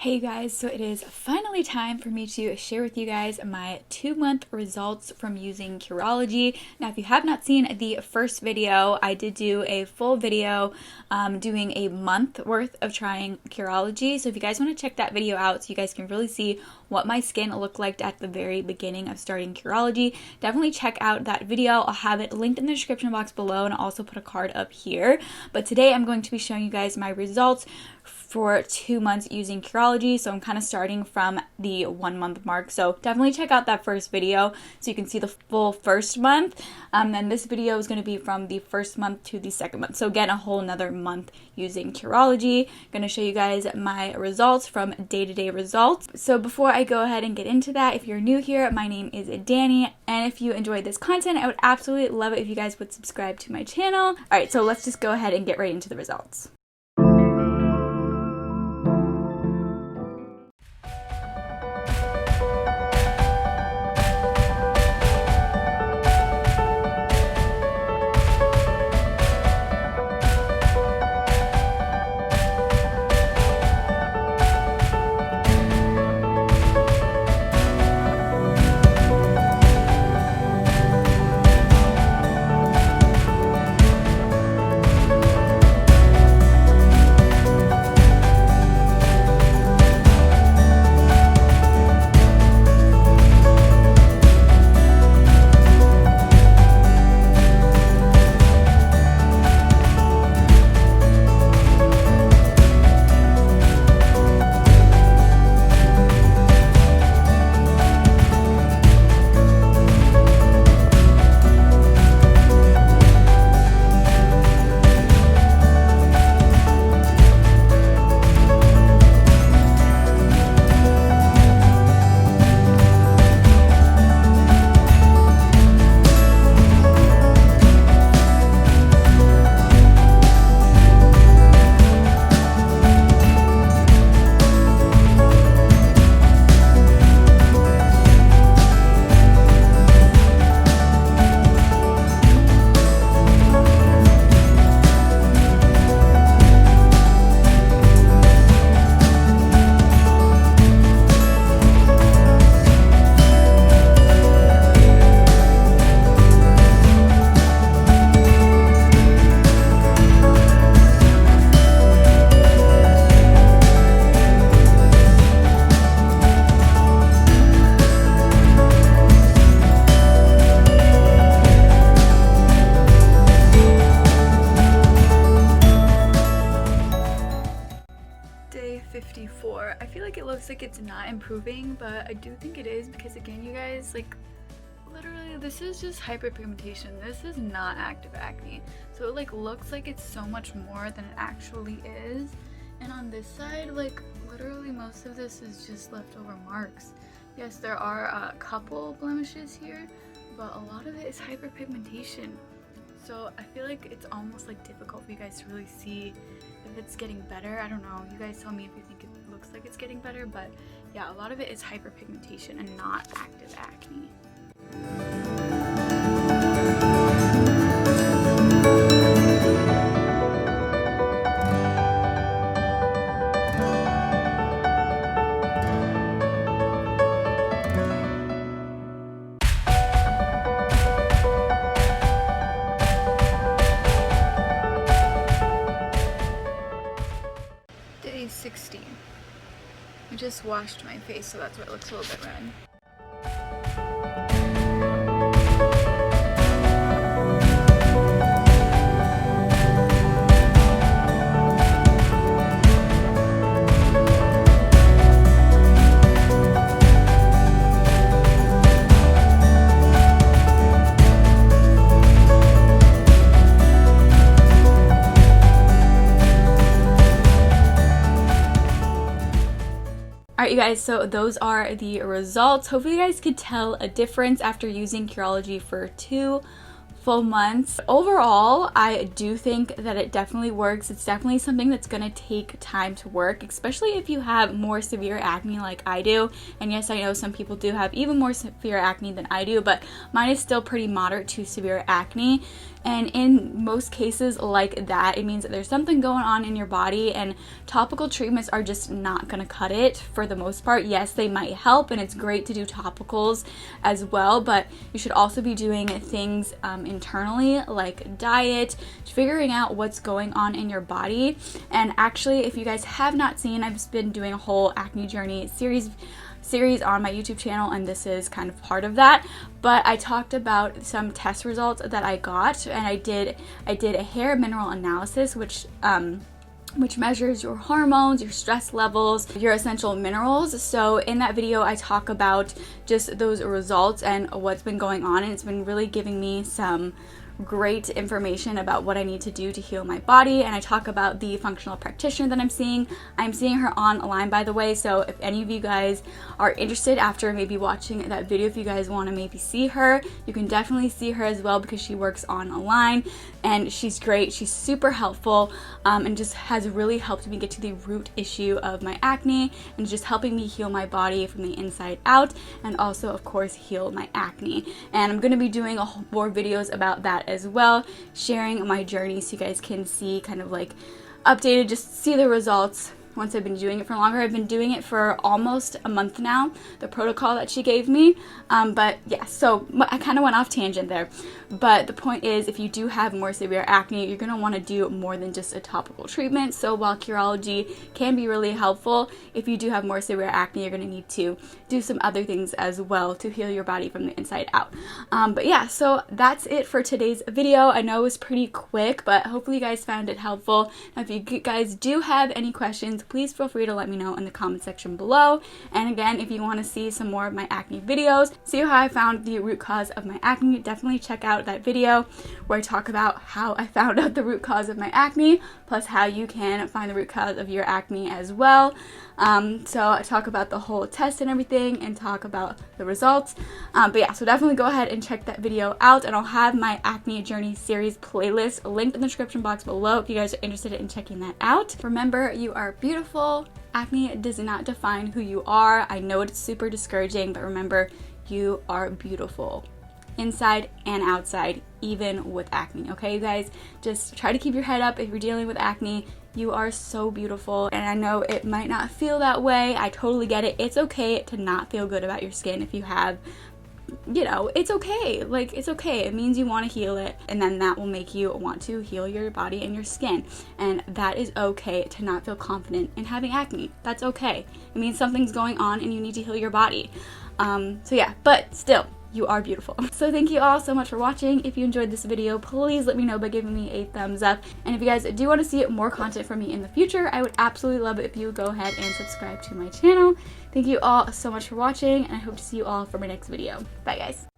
Hey guys, so it is finally time for me to share with you guys my 2-month results from using Curology. Now, if you have not seen the first video, I did do a full video doing a month worth of trying Curology. So if you guys want to check that video out so you guys can really see what my skin looked like at the very beginning of starting Curology, definitely check out that video. I'll have it linked in the description box below and I'll also put a card up here. But today I'm going to be showing you guys my results for 2 months using Curology. So I'm kind of starting from the 1 month mark. So definitely check out that first video so you can see the full first month. Then this video is going to be from the first month to the second month. So again, a whole another month using Curology. Going to show you guys my results from day-to-day results. So before I go ahead and get into that, if you're new here, my name is Danny. And if you enjoyed this content, I would absolutely love it if you guys would subscribe to my channel. All right, so let's just go ahead and get right into the results. Day 54. I feel like it looks like it's not improving, but I do think it is because, again, you guys, like, literally this is just hyperpigmentation. This is not active acne. So it like looks like it's so much more than it actually is. And on this side, like, literally most of this is just leftover marks. Yes, there are a couple blemishes here, but a lot of it is hyperpigmentation. So I feel like it's almost like difficult for you guys to really see if it's getting better. I don't know. You guys tell me if you think it looks like it's getting better, but yeah, a lot of it is hyperpigmentation and not active acne. Day 16. I just washed my face, so that's why it looks a little bit red. Alright, you guys, so those are the results. Hopefully you guys could tell a difference after using Curology for 2 full months. Overall, I do think that it definitely works. It's definitely something that's going to take time to work, especially if you have more severe acne like I do. And yes, I know some people do have even more severe acne than I do, but mine is still pretty moderate to severe acne. And in most cases like that, it means that there's something going on in your body, and topical treatments are just not going to cut it for the most part. Yes, they might help, and it's great to do topicals as well, but you should also be doing things internally, like diet, figuring out what's going on in your body. And actually, if you guys have not seen, I've been doing a whole acne journey series on my YouTube channel, and this is kind of part of that. But I talked about some test results that I got, and I did a hair mineral analysis, which measures your hormones, your stress levels, your essential minerals. So in that video, I talk about just those results and what's been going on, and it's been really giving me some great information about what I need to do to heal my body. And I talk about the functional practitioner that I'm seeing her online, by the way. So if any of you guys are interested after maybe watching that video, if you guys want to maybe see her, you can definitely see her as well, because she works online and she's great. She's super helpful, and just has really helped me get to the root issue of my acne, and just helping me heal my body from the inside out, and also of course heal my acne. And I'm going to be doing more videos about that as well, sharing my journey so you guys can see kind of like updated, just see the results once I've been doing it for longer. I've been doing it for almost a month now, the protocol that she gave me. But yeah, so I kind of went off tangent there. But the point is, if you do have more severe acne, you're going to want to do more than just a topical treatment. So while Curology can be really helpful, if you do have more severe acne, you're going to need to do some other things as well to heal your body from the inside out. But yeah, so that's it for today's video. I know it was pretty quick, but hopefully you guys found it helpful. Now, if you guys do have any questions, please feel free to let me know in the comment section below. And again, if you want to see some more of my acne videos, see how I found the root cause of my acne, definitely check out that video where I talk about how I found out the root cause of my acne, plus how you can find the root cause of your acne as well. So I talk about the whole test and everything, and talk about the results. But yeah, so definitely go ahead and check that video out, and I'll have my acne journey series playlist linked in the description box below if you guys are interested in checking that out. Remember, you are beautiful. Acne does not define who you are. I know it's super discouraging, but remember, you are beautiful inside and outside, even with acne. Okay, you guys, just try to keep your head up if you're dealing with acne. You are so beautiful, and I know it might not feel that way. I totally get it. It's okay to not feel good about your skin if you have, you know, it's okay. Like, it's okay. It means you want to heal it, and then that will make you want to heal your body and your skin. And that is okay to not feel confident in having acne. That's okay. It means something's going on and you need to heal your body. So yeah, but still, you are beautiful. So thank you all so much for watching. If you enjoyed this video, please let me know by giving me a thumbs up. And if you guys do want to see more content from me in the future, I would absolutely love it if you would go ahead and subscribe to my channel. Thank you all so much for watching, and I hope to see you all for my next video. Bye guys.